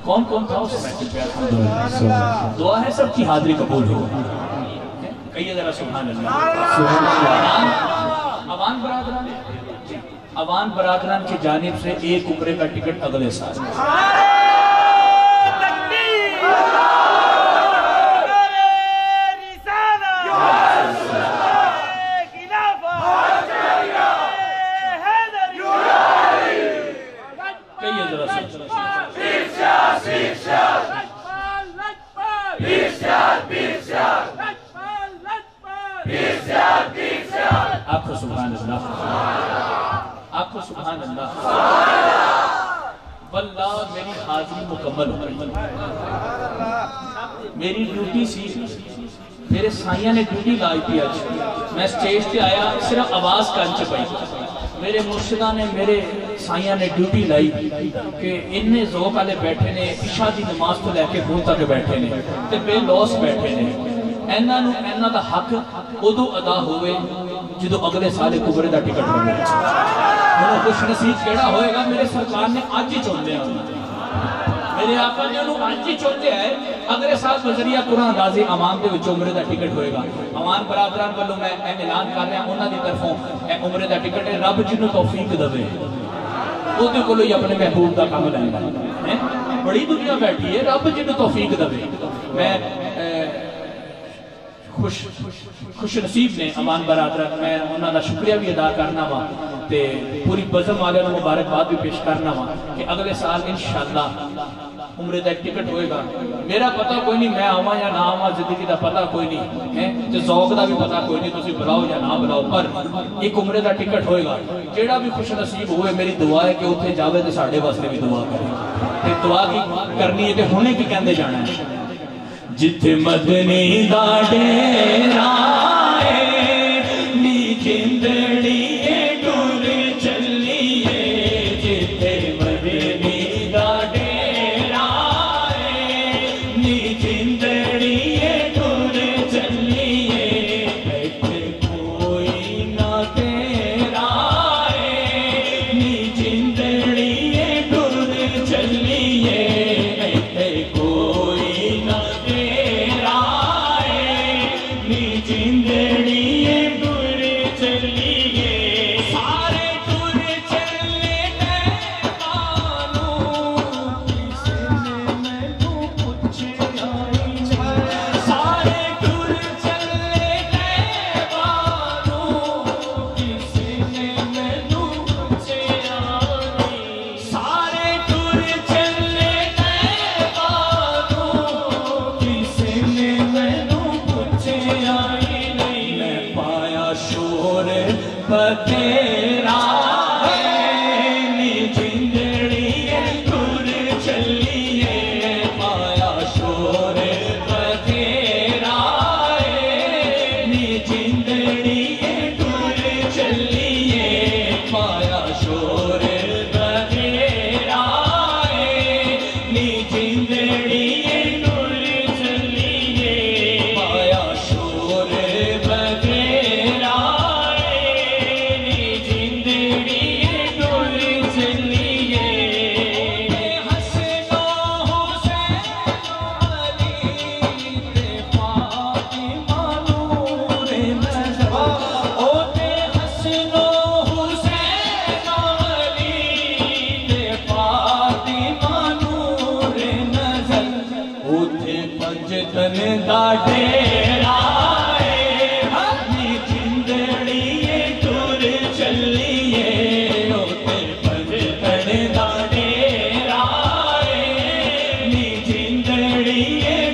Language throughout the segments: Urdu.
کون کون تھا اس محفل پہ؟ الحمدللہ دعا ہے سب کی حاضری قبول ہو. کہیے ذرا سبحان اللہ. عوام برادران کی جانب سے ایک عمرے کا ٹکٹ اگلے سال. آپ کو سبحان اللہ، آپ کو سبحان اللہ. واللہ میری حاضری مکمل ہو گئی. میری ڈیوٹی سی، میرے سائیاں نے ڈیوٹی لائی تھی. آج میں سٹیج پہ آیا صرف آواز کانچ پائی. میرے مرشدہ نے، میرے سائیاں نے ڈیوٹی لائی کہ انہیں ذوق والے بیٹھے نے، عشاء دی نماز تو لے کے بھول تک بیٹھے نے تے بے لوس بیٹھے نے. اینا دا حق ادو ادا ہوئے جدو اگلے سالے کبرے دا ٹکٹ ہوئے. انہوں خوش نصیب کیڑا ہوئے گا؟ میرے سرکار نے آج ہی چوندے ہیں. میرے آقا نے انہوں آج ہی چوندے ہیں. اگلے سال بذریعہ قرآن اندازی عوام دے وچ عمرے دا ٹکٹ ہوئے گا. عوام برادران والوں میں اعلان کر رہا ہوں، انہاں دی طرفوں عمرے دا ٹکٹ ہے. رب جنوں توفیق دے وہ دے کو لوگ اپنے محبوب دا کام لائیں گا. بڑی دنیا بیٹھی ہے، رب جنوں توفیق دے. میں خوش نصیب نے امان برادران، میں انہاں دا شکریہ بھی ادا کرنا وا تے پوری بزم والے نوں مبارکباد بھی پیش کرنا وا کہ اگلے سال انشاءاللہ عمرے دا ایک ٹکٹ ہوئے گا. میرا پتہ کوئی نہیں میں آواں یا نہ آواں، زندگی دا پتہ کوئی نہیں ہے تے ذوق دا بھی پتہ کوئی نہیں، تسی بلاؤ یا نہ بلاؤ، پر ایک عمرے دا ٹکٹ ہوئے گا. جیڑا بھی خوش نصیب ہوئے میری دعا ہے کہ اتنے جاوے تے ساڈے واسطے بھی دعا کرے. تے دعا کی کرنی ہے تے ہونے کی کہندے جانا ہے. جتھے مدنی دا ڈیرا ہے نی جندڑی ٹر چلیے. جتھے مدنی دا ڈیرا ہے نی جندڑی ٹر چلیے. ایتھے کوئی نہ تیرا ہے نی جندڑی ٹر چلیے. ایتھے کوئی نہ تیرا ہے نی جندڑی ٹر چلیے. پایا شور تیرا ہے نی جندڑی ٹر چلیے. پایا شور تیرا ہے نی جندڑی ٹر چلیے. پایا شور دا ڈیرا ہے نی جندڑی ٹر چلیے. اوتے پنجتن دا ڈیرا ہے نی جندڑی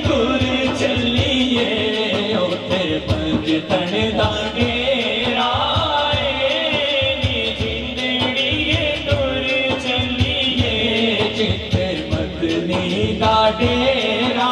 ٹر چلیے. اوتے پنجتن دا ڈیرا ہے نی جندڑی ٹر چلیے. جتھے مدنی دا ڈیرا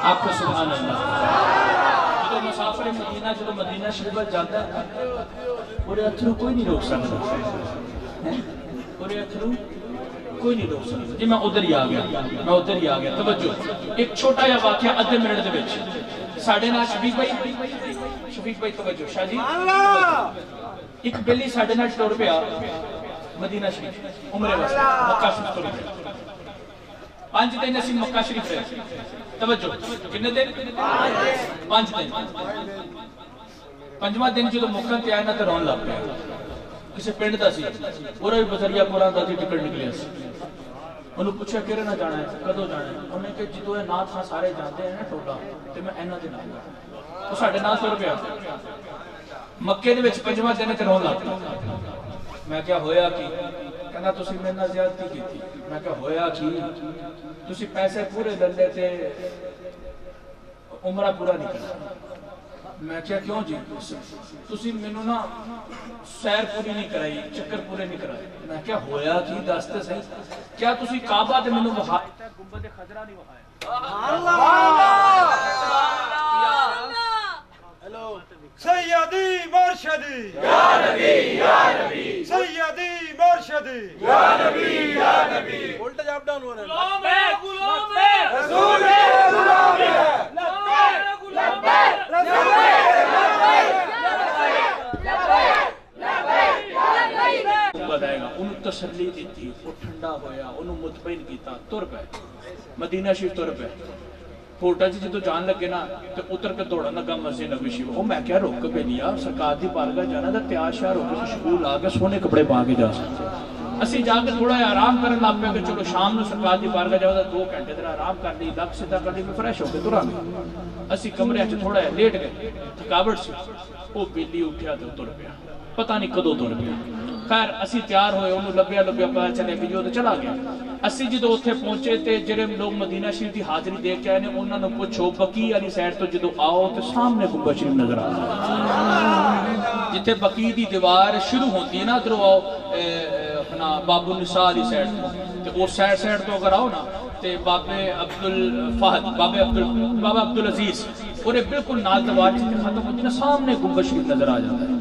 آپ کو سبحان اللہ. جدو مسافر مدینہ جدو مدینہ شریف جاتا ہے پورے اتھرو کوئی نہیں روک سکتا، پورے اتھرو کوئی نہیں روک سکتا جی۔ میں ادھر ہی آ گیا، میں ادھر ہی آ گیا۔ توجہ، ایک چھوٹا یا واقعہ ادھے منٹ دے وچ ساڈے نال شفیق بھائی توجہ شاہ جی، ایک بیلی ساڈے نال ٹر پیا مدینہ شریف عمرے واسطے، مکہ شریف ٹر پیا 5 دن اسی مکہ شریف رہے۔ توجہ کتنے دن؟ 5 دن۔ 5واں دن جدو مکہ تے آئے نا تے رون لگ پیا، کسی پنڈ دا سی، پورا بھی بزریا پورا دا ٹکٹ نکلیا سی۔ انہوں پوچھا کہرے نہ جانا ہے، کدو جانا ہے؟ انہوں نے کہا جدو ہے نات ہاں سارے جانتے ہیں نا ٹولا تے میں اینا دن آؤں گا۔ تو ساڑھے نات سو روپیہ مکے دے وچ 5واں دن تے رون لگ پیا۔ میں کیا ہویا کی؟ کہنا تسی میں نہ زیادتی کی تھی۔ میں کیا ہویا کی؟ تسی پیسے پورے لے تے عمرہ پورا نہیں کرنا۔ میں کیا کیوں جی؟ تسی مینوں نا سیر پوری نہیں کرائی، چکر پورے نہیں کرائی۔ میں کیا ہویا کی دستے صحیح؟ کیا تسی کعبہ تے مینوں وہا گنبد خضرا نہیں وہایا؟ اللہ سیدی مرشدی یا نبی یا نبی سیدی مرشدی یا نبی یا نبی وولٹیج اپ ڈاؤن ہو رہا ہے۔ غلام ہے غلام ہے رسول ہے غلام ہے لبیک لبیک گنبد آئے گا، انہوں تسلی دیتی، وہ ٹھنڈا ہویا، انہوں مطمئن کیتا، تر پہ مدینہ شریف تر پہ پورٹا جی جدو جان لگے نا تو اتر کے دوڑا لگا مسجد نبوی شریف۔ وہ میں کیا روک پہ لیا سرکار دی بارگاہ جانا تھا، تیار شاہ روک کے شکول آ کے سونے کپڑے پا کے جا سکتے۔ اسی جا کے تھوڑا آرام کرن لگ پہ کہ چلو شام نو سرکار دی بارگاہ جاؤ 2 گھنٹے تیرا آرام کر لی، لگ سیدھا کر لی، میں فریش ہو کے تر آ گیا۔ اسی کمرے اچ تھوڑا لیٹ گئے، تھکاوٹ سی، وہ بیلی اٹھیا تو تر پیا، پتہ نہیں کدو تر پیا۔ خیر اسی تیار ہوئے، انہوں لبیا پتا چلے کہ جو تو چلا گیا۔ اسی جدو اتھے پہنچے تے جڑے لوگ مدینہ شریف دی حاضری دیکھ کے آئے نے انہوں نے پوچھو بقی علی سائڈ تو جدو آؤ تو سامنے گنبد شریف نظر آ جتھے بقی دی دیوار شروع ہوتی ہے نا، ادھروں آؤ اپنا باب النساء علی سائڈ تو وہ سائڈ تو اگر آؤ نا تے بابے عبدالفہد بابا عبدالعزیز پورے بالکل نال دیوار جتھے ختم ہوتی ہے نا، سامنے گنبد شریف نظر آ جاتا ہے۔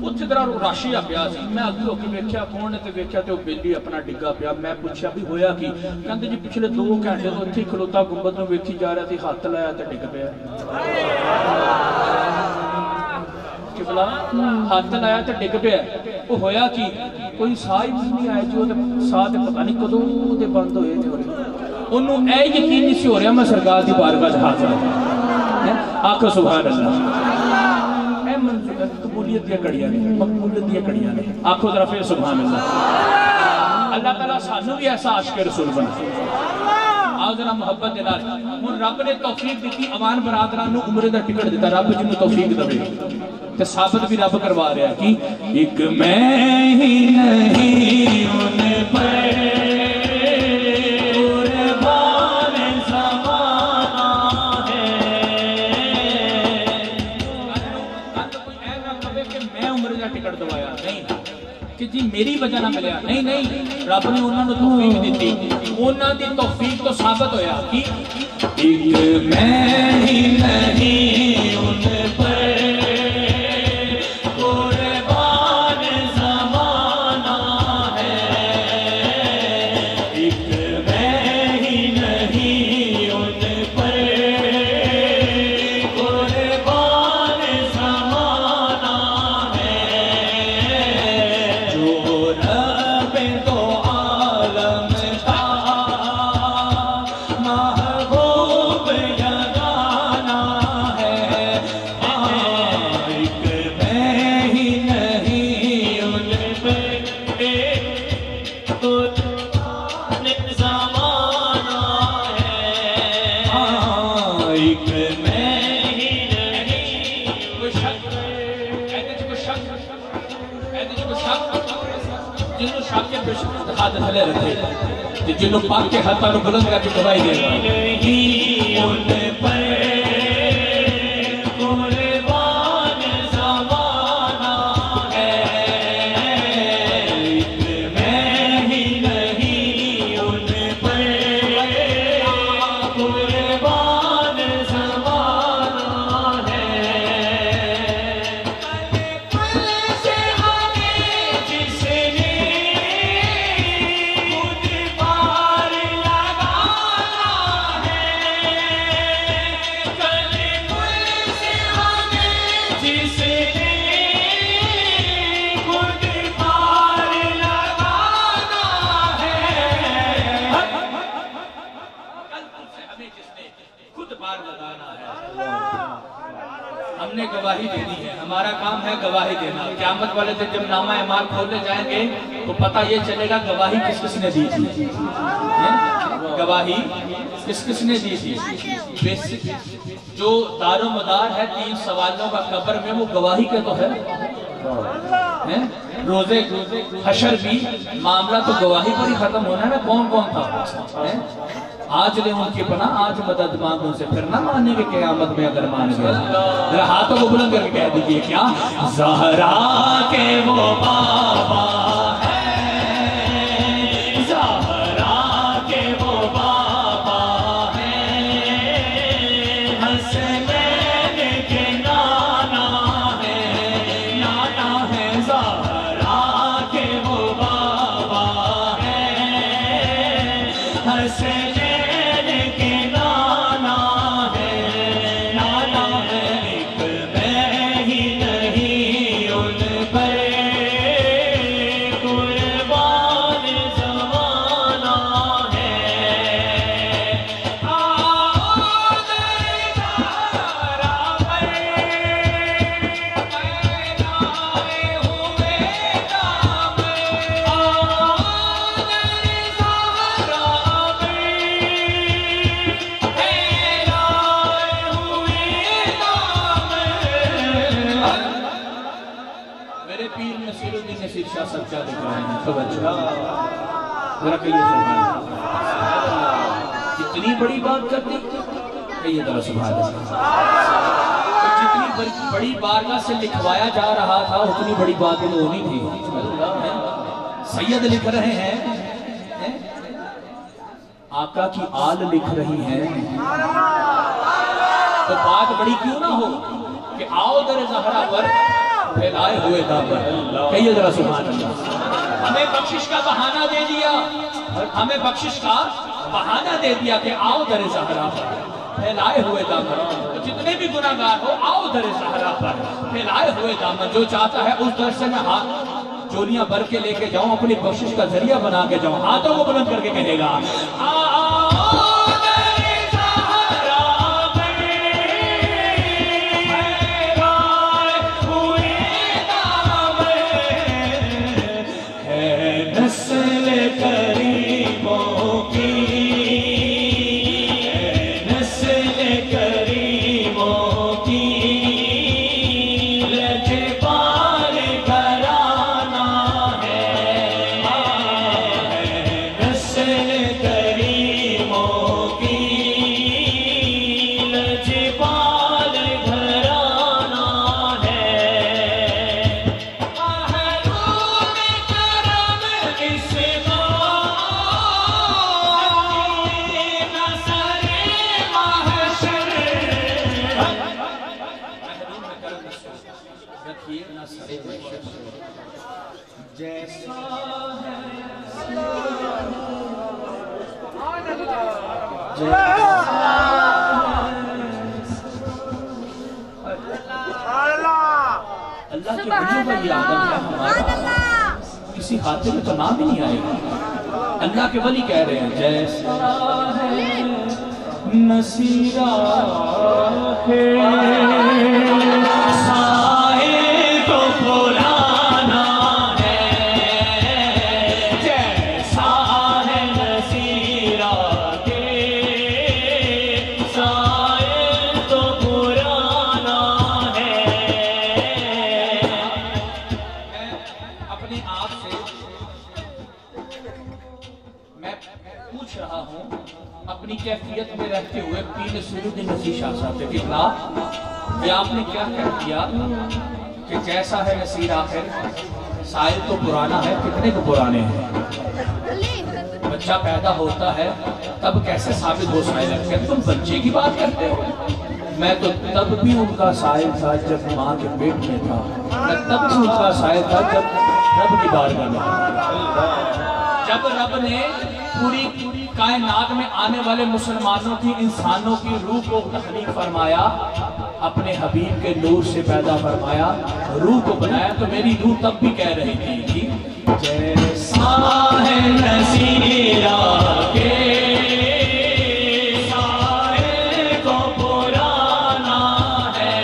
اتھے درہ راشی آ پیا سی، میں اگے ہو کے ویکھیا کون نے تے ویکھیا تے وہ بیلی اپنا ڈگا پیا۔ میں پوچھا بھی ہویا کی؟ کہندے جی پچھلے 2 گھنٹے تو اتھے کھلوتا گنبد نوں ویکھی جا رہا تھی، ہاتھ لایا تے ڈگ پیا۔ قبلہ ہاتھ لایا تے ڈگ پیا۔ وہ ہویا کی؟ کوئی ساہ ہی نہیں آیا جو ساہ تے پتہ نہیں کدوں دے بند ہوئے تے ہوئے۔ انہوں اے یقین نہیں سی ہو رہا میں سرکار دی بارگاہ حاضر ہوں۔ آکھو سبحان اللہ۔ قبولیت دیا کڑیاں نے، مقبولیت دیا کڑیاں نے، آنکھوں ذرا پھر سبحان اللہ۔ اللہ تعالیٰ سانو بھی ایسا عاشق رسول بنا۔ آؤ ذرا محبت دلال۔ ہن رب نے توفیق دیتی، عوان برادران عمرے دا ٹکٹ دیتا، رب جنہوں توفیق دے تے ثابت بھی رب کروا رہا ہے کہ ایک میں ہی نہیں ان پر جی میری وجہ نہ ملیا، نہیں رب نے انہوں نے توفیق دیتی، انہوں دی توفیق تو ثابت ہویا کہ ایک میں ہی نہیں ان پر قربان زمانہ ہے، ایک میں ہی نہیں ان پر قربان زمانہ ہے، رب تو عالم کا محبوب یگانہ ہے، ایک میں ہی نہیں ان پہ قربان زمانہ ہے، ایک میں ہی نہیں۔ کوئی شک جنہوں شاک کے پیش ہاتھ تھلے رکھے جنہوں پاک کے ہاتھوں بلند کر کے گواہی دے گا ان پر قربان زمانہ ہے، ایک میں ہی نہیں ان پر قربان زمانہ ہے، سے گواہی دینی ہے، ہمارا کام ہے گواہی دینا. قیامت والے دن جب نامہ اعمال کھولے جائیں گے تو پتہ یہ چلے گا گواہی کس کس نے دی تھی. گواہی کس کس نے دی تھی. بیسک جو دار و مدار ہے 3 سوالوں کا قبر میں وہ گواہی کے تو ہے. روزے حشر بھی معاملہ تو گواہی پر ہی ختم ہونا ہے نا. کون کون تھا؟ آج لے ان کی پناہ، آج مدد مانگ ان سے، پھر نہ ماننے کے قیامت میں اگر مان گئے. ذرا ہاتھوں کو بلند کر کے کہہ دیجئے کیا زہرا کے وہ بابا ہے، زہرا کے وہ بابا ہے، حسنین کے نانا ہے، نانا ہے، زہرا کے وہ بابا ہے، حسنین اتنی بڑی بات کرتے کہیے ذرا سبحان اللہ. جتنی بڑی بارگاہ سے لکھوایا جا رہا تھا اتنی بڑی باتیں تو ہونی تھی. سید لکھ رہے ہیں، آقا کی آل لکھ رہی ہیں، تو بات بڑی کیوں نہ ہو کہ آؤ در زہرا پر پھیلائے ہوئے دامن. کہیے ذرا سبحان اللہ. ہمیں بخشش کا بہانہ دے دیا، ہمیں بخشش کا بہانہ دے دیا کہ آؤ در زہرا پر پھیلائے ہوئے دامن. جتنے بھی گناہگار ہو آؤ در زہرا پر پھیلائے ہوئے دامن. جو چاہتا ہے اس در سے میں ہاتھ چولیاں بھر کے لے کے جاؤں، اپنی بخشش کا ذریعہ بنا کے جاؤں. ہاتھوں کو بلند کر کے کہے گا اللہ کے بڑی بڑی عادت ہے ہمارا، کسی خاطر میں تو نام ہی نہیں آئے گا. اللہ کے ولی کہہ رہے ہیں جیسا ہے نصیرہ ہے سائے تو پرانا ہے، جیسا ہے نصیرہ کے سائے تو پرانا ہے. میں اپنے آپ سے میں پوچھ رہا ہوں اپنی کیفیت میں رہتے ہوئے پیر سعود نصیر شاہ صاحب کے خلاف یہ آپ نے کیا کہہ دیا کہ جیسا ہے نصیر آخر سائل تو پرانا ہے. کتنے کو پرانے ہیں؟ بچہ پیدا ہوتا ہے تب کیسے ثابت ہو سائل ہے؟ تم بچے کی بات کرتے ہو. میں تو تب بھی ان کا سائل تھا جب ماں کے پیٹ میں تھا. میں تب بھی ان کا سائل تھا جب رب کی بارگاہ میں تھا. جب رب نے پوری کائنات میں آنے والے مسلمانوں کی، انسانوں کی روح کو تخلیق فرمایا، اپنے حبیب کے نور سے پیدا فرمایا، روح کو بنایا، تو میری روح تب بھی کہہ رہی تھی جیسا ہے نصیرہ کے سائے کو پرانا ہے،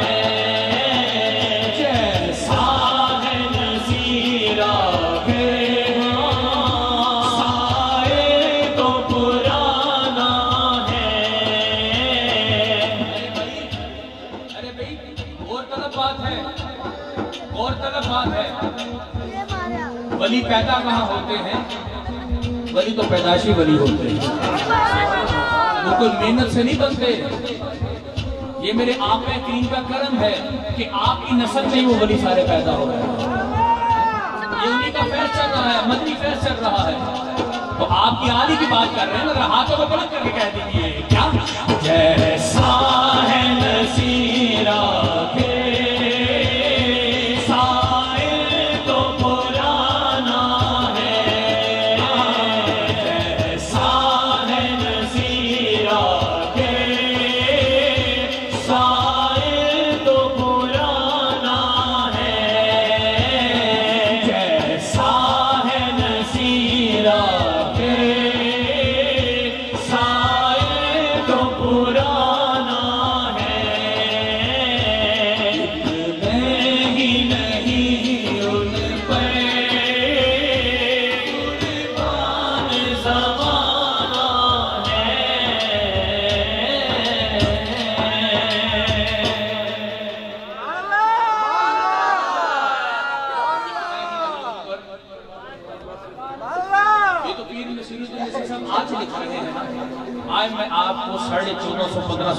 سوال ہے ولی پیدا کہاں ہوتے ہیں؟ ولی تو پیدائشی ولی ہوتے ہیں، وہ کوئی محنت سے نہیں بنتے. یہ میرے آقا کریم کا کرم ہے کہ آپ کی نسل میں ہی وہ ولی سارے پیدا ہو رہے ہیں. یہ انہی کا فیض چل رہا ہے، مدنی فیض چل رہا ہے. تو آپ کی عالی کی بات کر رہے ہیں، مگر ہاتھوں کو بلند کر کے کہہ دیجیے کیا؟ جیسا ہے نصیرہ کے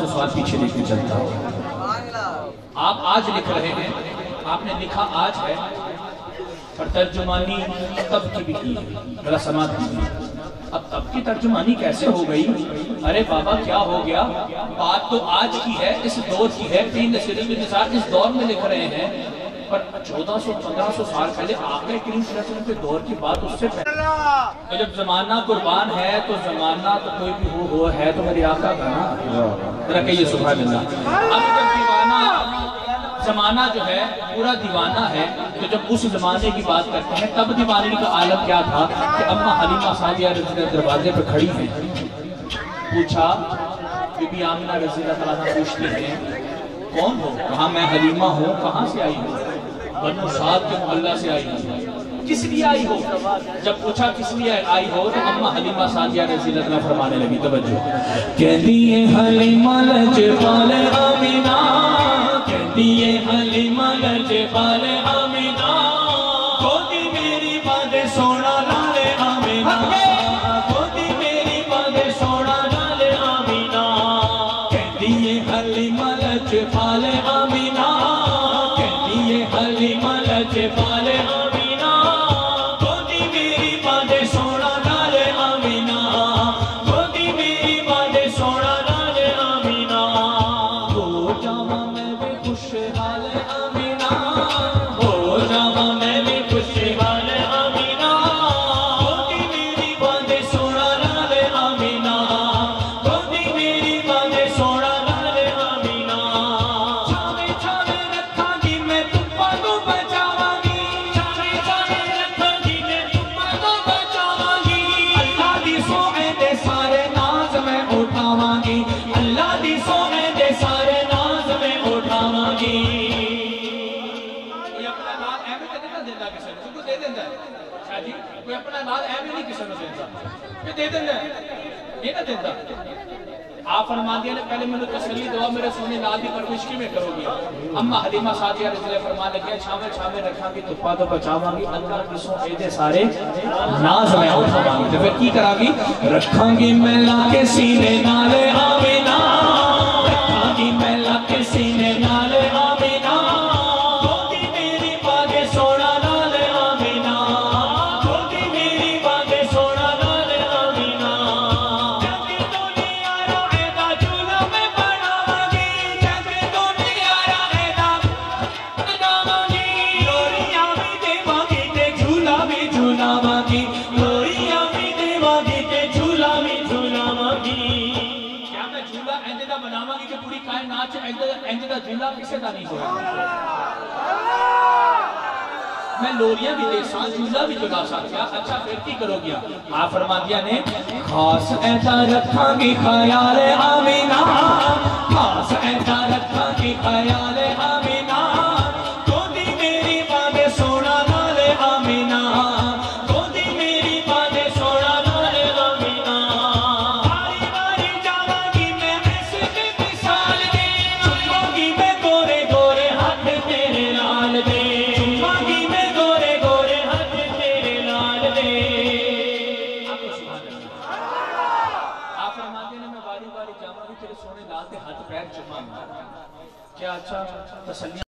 سوال پیچھے لکھ کے چلتا ہوں. آپ آج لکھ رہے ہیں، آپ نے لکھا آج ہے، اور ترجمانی تب کی بھی کی، ذرا سماعت کیجیے. اب تب کی ترجمانی کیسے ہو گئی؟ ارے بابا کیا ہو گیا؟ بات تو آج کی ہے، اس دور کی ہے. تین نصیر النثار اس دور میں لکھ رہے ہیں، پر 1400-1500 سال پہلے آقا کریم صلی اللہ علیہ وسلم کے دور کی بات اس سے پہلے. جب زمانہ قربان ہے تو زمانہ تو کوئی بھی ہو ہے تو میری آقا کا نا. ذرا کہیے سبحان اللہ. اب جب دیوانہ زمانہ جو ہے پورا دیوانہ ہے، تو جب اس زمانے کی بات کرتے ہیں تب دیوانگی کا عالم کیا تھا کہ اماں حلیمہ سعدیہ رضی اللہ دروازے پہ کھڑی ہیں. پوچھا، بی بی آمنہ رضی اللہ عنہا پوچھتے ہیں کون ہو؟ کہا میں حلیمہ ہوں. کہاں سے آئی ہوں؟ بنو سعد کے محلہ سے آئی ہوں. کس لیے آئی ہو؟ جب پوچھا کس لیے آئی ہو تو اماں حلیمہ سعدیہ رضی اللہ عنہا فرمانے لگی، توجہ، کہتی ہے حلیمہ لجپال آمینہ، کہتی ہے حلیمہ لجپال آمینہ، کھوتی میری باتیں سونا لال آمینہ، کھوتی میری باتیں سونا لال آمینہ، کہتی ہے حلیمہ لجپال آمینہ، کہتی ہے حلیمہ لجپال آمینہ، کھوتی میری باتیں سونا لال آمینہ، کھوتی میری باتیں سونا لال آمینہ. ہو جاواں میں بھی خوشحال آمینہ، ہو جاواں میں بھی خوشحال آمینہ، کھوتی میری باتیں سونا لال آمینہ، کھوتی میری باتیں سونا لال آمینہ. چھاوے چھاوے رکھاں گی میں تپا تو بچاواں گی، چھاوے چھاوے رکھاں گی میں تپا تو بچاواں گی. اللہ دی سونے دے سارے ناز میں اٹھاواں گی، اللہ دی سونے دے سارے ناز میں اٹھاواں گی. کوئی اپنا نال ایویں تے نہیں دیندا کسے نوں، کوئی دے دیندا ہے شاہ جی، کوئی اپنا نال ایویں نہیں کسے نوں دیندا، یہ دے دیندا ہے، یہ نہ دیندا. آپ فرماندے نے پہلے میں تسلی دعا میرے سونے نال دی پرورش کی میں کرو گی. اماں حلیمہ سعدیہ رضی اللہ فرما لگے چھاوے چھاوے رکھاں گی تپا تو بچاواں گی، اللہ کی سونے دے سارے ناز میں اٹھاواں گی. تو پھر کی کراں گی؟ رکھاں گی میں لا کے سینے نال آمینہ، رکھاں گی میں لا کے سینے نال آمینہ، کھوتی میری باتیں سونا لال آمینہ، کھوتی میری باتیں سونا لال آمینہ. جگ دنیا رائے دا جھولا میں بناواں گی، جگ دنیا رائے دا بناواں گی، لوریاں بھی دیواں گی تے جھولا بھی جھولاواں گی، لوریاں بھی دیواں گی تے جھولا بھی جھولاواں گی. کیا میں جھولا اینجے دا بناواں گی کہ پوری کائنات چ اینجے دا جھولا کسے دا نہیں ہویا؟ میں لوریاں بھی دے ساں، جھولا بھی جھولا ساں. کیا اچھا پھر کی کرو گیا؟ آپ فرما دیا نے خاص ایسا رکھاں گی خیال آمینہ، خاص ایسا رکھاں گی خیال آمینہ، کھوتی میری باتیں سونا لال آمینہ، کھوتی میری باتیں سونا لال آمینہ. باری باری جاواں گی میں عشق وصال دے، چوماں گی میں گورے گورے ہاتھ تیرے لال دے، چوماں گی تسلیاں